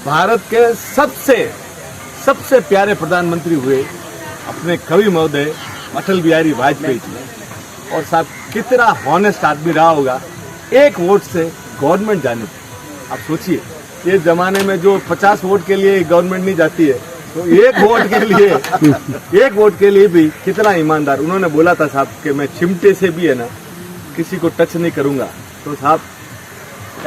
भारत के सबसे प्यारे प्रधानमंत्री हुए अपने कवि महोदय अटल बिहारी वाजपेयी जी। और साहब कितना हॉनेस्ट आदमी रहा होगा, एक वोट से गवर्नमेंट जाने की। आप सोचिए, ये जमाने में जो 50 वोट के लिए गवर्नमेंट नहीं जाती है, तो एक वोट के लिए भी कितना ईमानदार। उन्होंने बोला था साहब कि मैं चिमटे से भी है ना किसी को टच नहीं करूंगा। तो साहब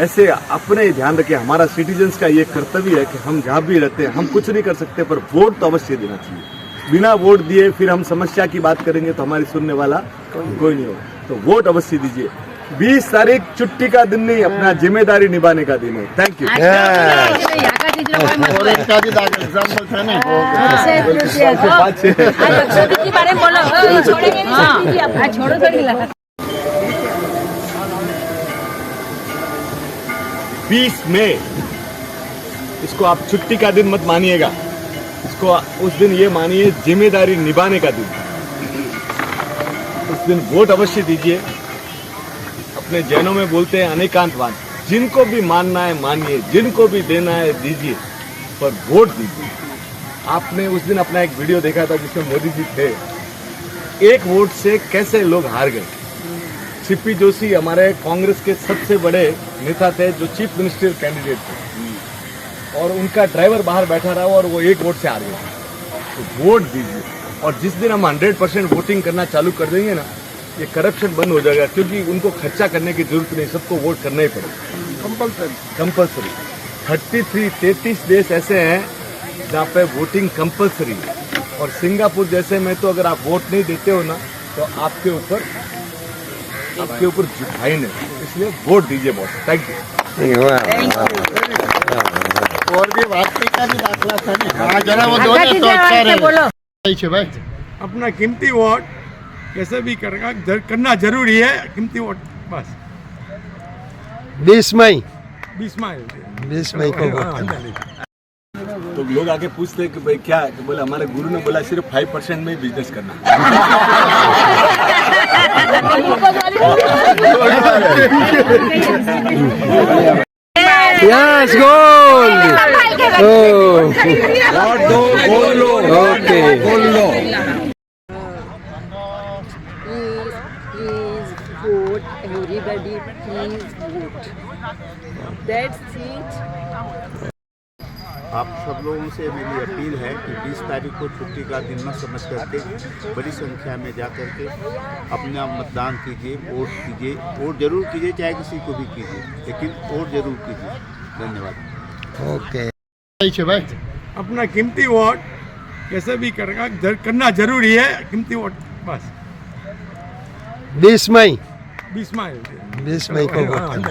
ऐसे अपने ध्यान रखें, हमारा सिटीजन्स का ये कर्तव्य है कि हम जहाँ भी रहते हैं हम कुछ नहीं कर सकते, पर वोट तो अवश्य देना चाहिए। बिना वोट दिए फिर हम समस्या की बात करेंगे तो हमारी सुनने वाला कोई नहीं होगा। तो वोट अवश्य दीजिए। 20 तारीख छुट्टी का दिन नहीं, अपना जिम्मेदारी निभाने का दिन है। Thank you. बीस मई, इसको आप छुट्टी का दिन मत मानिएगा, इसको उस दिन ये मानिए जिम्मेदारी निभाने का दिन। उस दिन वोट अवश्य दीजिए। अपने जैनों में बोलते हैं अनेकांतवाद, जिनको भी मानना है मानिए, जिनको भी देना है दीजिए, पर वोट दीजिए। आपने उस दिन अपना एक वीडियो देखा था जिसमें मोदी जी थे, एक वोट से कैसे लोग हार गए। सीपी जोशी हमारे कांग्रेस के सबसे बड़े नेता थे जो चीफ मिनिस्टर कैंडिडेट थे, और उनका ड्राइवर बाहर बैठा रहा और वो एक वोट से हार गए। तो वोट दीजिए। और जिस दिन हम 100% वोटिंग करना चालू कर देंगे ना, ये करप्शन बंद हो जाएगा, क्योंकि उनको खर्चा करने की जरूरत नहीं, सबको वोट करना ही पड़ेगा कंपल्सरी। 33 देश ऐसे हैं जहाँ पे वोटिंग कंपल्सरी है, और सिंगापुर जैसे में तो अगर आप वोट नहीं देते हो ना तो आपके ऊपर फाइन है। इसलिए वोट दीजिए बॉस। Thank you. और भी वापसी का भी दाखला था ना, जरा वो दो तो अच्छा भाई। अपना कीमती वोट कैसे भी करना जरूरी है। कीमती वोट बस 20 मई 20 मई को वोट। तो लोग आके पूछते हैं कि भाई क्या है, तो बोले हमारे गुरु ने बोला सिर्फ 5% में बिजनेस करना। Yes gold. Okay Please vote, everybody please vote. That's it. आप सब लोगों से मेरी अपील है कि 20 तारीख को छुट्टी का दिन न समझ करके बड़ी संख्या में जा करके अपना मतदान कीजिए, वोट कीजिए। वोट जरूर कीजिए, चाहे किसी को भी कीजिए, लेकिन वोट जरूर कीजिए। धन्यवाद। ओके भाई, अपना कीमती वोट कैसे भी करना जरूरी है। कीमती वोट बस 20 मई 20 मई को वोट।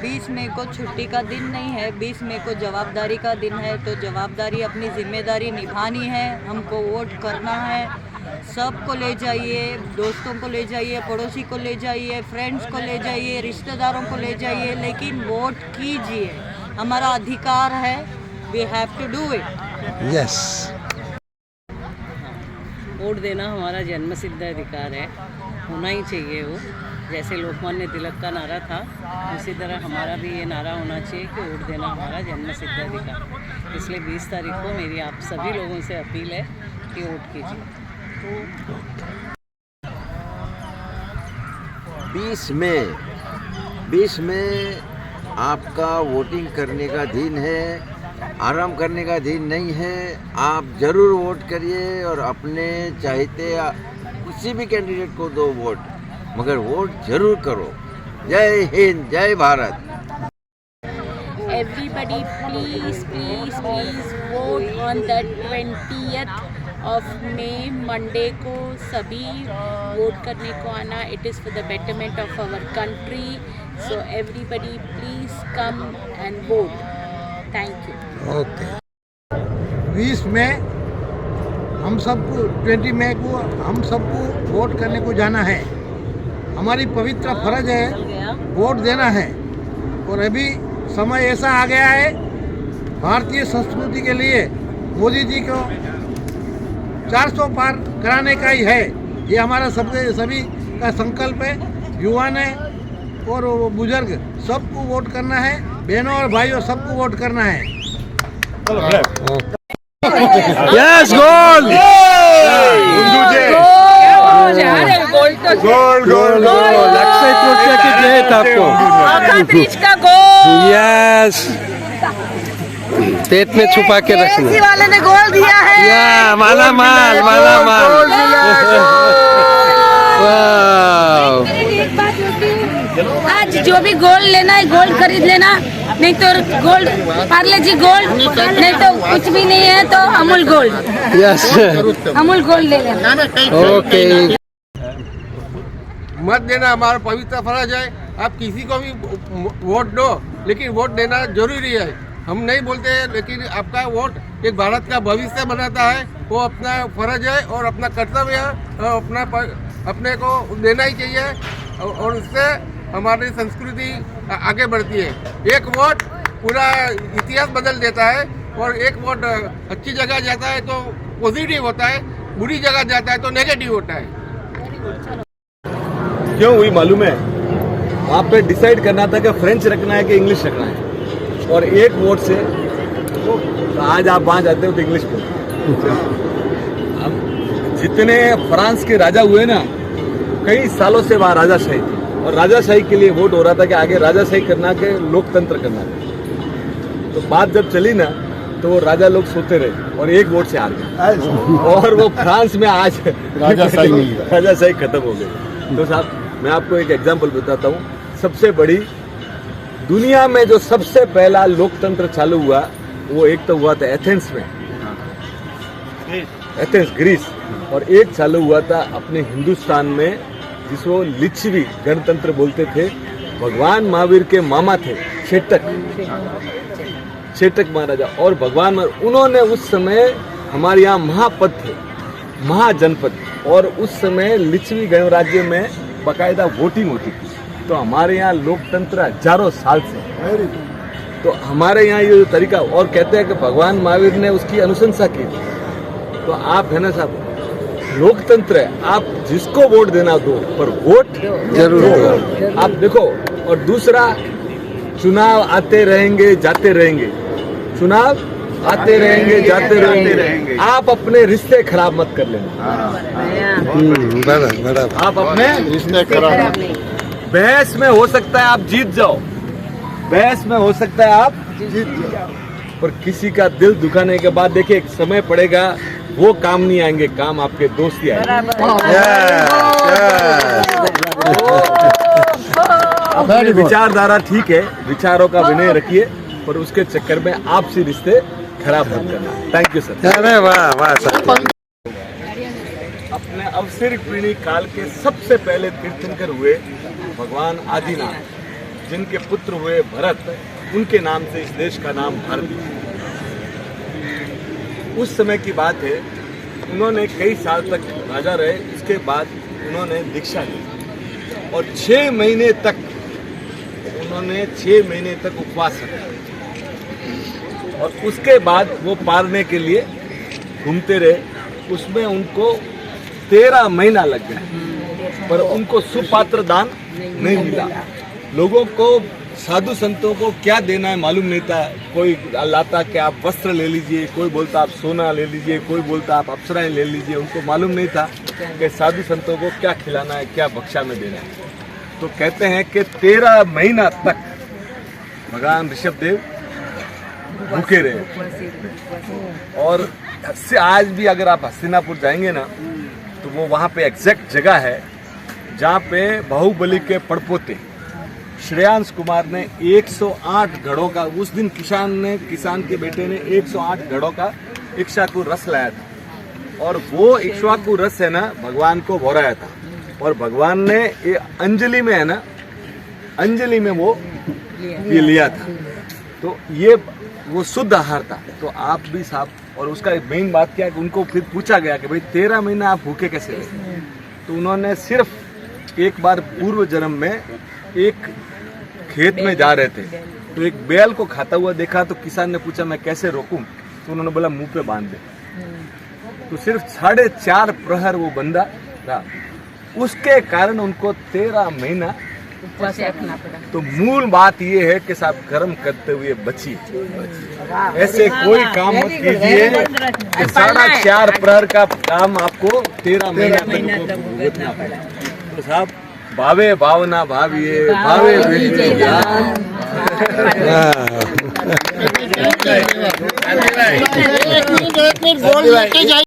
20 मई को छुट्टी का दिन नहीं है, 20 मई को जवाबदारी का दिन है। तो जवाबदारी, अपनी जिम्मेदारी निभानी है, हमको वोट करना है। सबको ले जाइए, दोस्तों को ले जाइए, पड़ोसी को ले जाइए, फ्रेंड्स को ले जाइए, रिश्तेदारों को ले जाइए, लेकिन वोट कीजिए। हमारा अधिकार है, we have to do it. Yes. Vote देना हमारा जन्मसिद्ध अधिकार है, होना ही चाहिए वो। जैसे लोकमान्य तिलक का नारा था, उसी तरह हमारा भी ये नारा होना चाहिए कि वोट देना हमारा जन्मसिद्ध अधिकार। इसलिए 20 तारीख को मेरी आप सभी लोगों से अपील है कि वोट कीजिए। 20 मई आपका वोटिंग करने का दिन है, आराम करने का दिन नहीं है। आप जरूर वोट करिए और अपने चाहते किसी भी कैंडिडेट को दो वोट, मगर वोट जरूर करो। जय हिंद, जय Bharat. Everybody please vote on the 20th of May, Monday को सभी वोट करने को आना। It is for the betterment of our country, so everybody please come and vote. Thank you. Okay. 20 मई हम सबको 20 मई को हम सबको वोट करने को जाना है। हमारी पवित्र फर्ज है, वोट देना है। और अभी समय ऐसा आ गया है, भारतीय संस्कृति के लिए मोदी जी को 400 पार कराने का ही है। ये हमारा सभी का संकल्प है। युवा ने और बुजुर्ग सबको वोट करना है। बहनों और भाइयों सबको वोट करना है। यस गोल गोल गोल अक्षय तृतीया की जय आपको। यस पेट में छुपा के रखना। वाले ने गोल दिया है। या माला माल वाह आज जो भी गोल्ड लेना है गोल्ड खरीद लेना, नहीं तो गोल्ड पार्ले जी गोल्ड, नहीं तो कुछ भी नहीं है तो Amul gold, yes Amul gold ले लेना। ओके मत देना हमारा पवित्र फर्ज है। आप किसी को भी वोट दो, लेकिन वोट देना जरूरी है। हम नहीं बोलते हैं, लेकिन आपका वोट एक भारत का भविष्य बनाता है, वो अपना फर्ज है और अपना कर्तव्य है और अपने को देना ही चाहिए और उससे हमारी संस्कृति आगे बढ़ती है। एक वोट पूरा इतिहास बदल देता है और एक वोट अच्छी जगह जाता है तो पॉजिटिव होता है, बुरी जगह जाता है तो नेगेटिव होता है। क्यों हुई मालूम है? वहाँ पे डिसाइड करना था कि फ्रेंच रखना है कि इंग्लिश रखना है, और एक वोट से तो आज आप वहाँ जाते हो तो इंग्लिश बोलते। अब जितने फ्रांस के राजा हुए ना, कई सालों से वहाँ राजाशाही थी और राजाशाही के लिए वोट हो रहा था कि आगे राजाशाही करना के लोकतंत्र करना था। तो बात जब चली ना तो वो राजा लोग सोते रहे और एक वोट से हार गए और वो फ्रांस में आज राजाशाही खत्म हो गई। तो साहब मैं आपको एक एग्जांपल बताता हूँ। सबसे बड़ी दुनिया में जो सबसे पहला लोकतंत्र चालू हुआ वो एक तो हुआ था एथेंस में, एथेंस ग्रीस, और एक चालू हुआ था अपने हिंदुस्तान में जिसको लिच्छवी गणतंत्र बोलते थे। भगवान महावीर के मामा थे चेतक महाराजा, और भगवान उन्होंने उस समय हमारे यहाँ महापद थे, महाजनपद, और उस समय लिच्छवी गणराज्य में बाकायदा वोटिंग होती थी। तो हमारे यहाँ लोकतंत्र हजारों साल से, तो हमारे यहाँ ये तरीका, और कहते हैं कि भगवान महावीर ने उसकी अनुशंसा की। तो आप है ना साहब, लोकतंत्र है, आप जिसको वोट देना दो, पर वोट जरूर आप देखो। और दूसरा, चुनाव आते रहेंगे जाते रहेंगे, चुनाव आते रहेंगे जाते रहेंगे, आप अपने रिश्ते खराब मत कर लेना। आप अपने रिश्ते खराब, बहस में हो सकता है आप जीत जाओ, बहस में हो सकता है आप जीत जाओ, पर किसी का दिल दुखाने के बाद देखिए एक समय पड़ेगा, वो काम नहीं आएंगे, काम आपके दोस्त ही आएंगे। अपनी विचारधारा ठीक है, विचारों का विनय रखिए, पर उसके चक्कर में आपसी रिश्ते खराब मत करना। Thank you sir. अरे वाह वाह सर। अपने अवसर पीढ़ी काल के सबसे पहले तीर्थंकर हुए भगवान आदिनाथ, जिनके पुत्र हुए भरत, उनके नाम से इस देश का नाम भारत। उस समय की बात है, उन्होंने कई साल तक राजा रहे। इसके बाद उन्होंने दीक्षा ली और 6 महीने तक उन्होंने 6 महीने तक उपवास रखा, और उसके बाद वो पारने के लिए घूमते रहे। उसमें उनको 13 महीना लग गया, पर उनको सुपात्र दान नहीं मिला। लोगों को, साधु संतों को क्या देना है मालूम नहीं था। कोई लाता कि आप वस्त्र ले लीजिए, कोई बोलता आप सोना ले लीजिए, कोई बोलता आप अप्सराएं ले लीजिए। उनको मालूम नहीं था कि साधु संतों को क्या खिलाना है, क्या बख्शा में देना है। तो कहते हैं कि 13 महीना तक भगवान ऋषभदेव भूखे रहे। और से आज भी अगर आप हस्तिनापुर जाएंगे ना, तो वो वहाँ पे एग्जैक्ट जगह है जहाँ पे बाहुबली के पड़पोते श्रेयांश कुमार ने 108 घड़ों का, उस दिन किसान के बेटे ने 108 घड़ों का इक्ष्वाकु रस लाया था, और वो इक्ष्वाकु रस है ना भगवान को भोराया था, और भगवान ने ये अंजलि में है ना, अंजलि में वो ये लिया था। तो ये वो शुद्ध आहार था। तो आप भी साहब, और उसका मेन बात क्या है कि उनको फिर पूछा गया कि भाई 13 महीना आप भूखे कैसे रहे? तो उन्होंने सिर्फ एक बार पूर्व जन्म में एक खेत में जा रहे थे, तो एक बैल को खाता हुआ देखा, तो किसान ने पूछा मैं कैसे रोकूं? तो उन्होंने बोला मुंह पे बांध दे। तो सिर्फ 4.5 प्रहर वो बंदा रहा, उसके कारण उनको 13 महीना उपवास रखना पड़ा। तो मूल बात ये है कि साहब कर्म करते हुए बचिए, ऐसे कोई काम मत कीजिए कि 4.5 प्रहर का काम आपको 13 महीना तक भुगतना पड़े। तो साहब भावे भावना भाविए, भावे हाँ।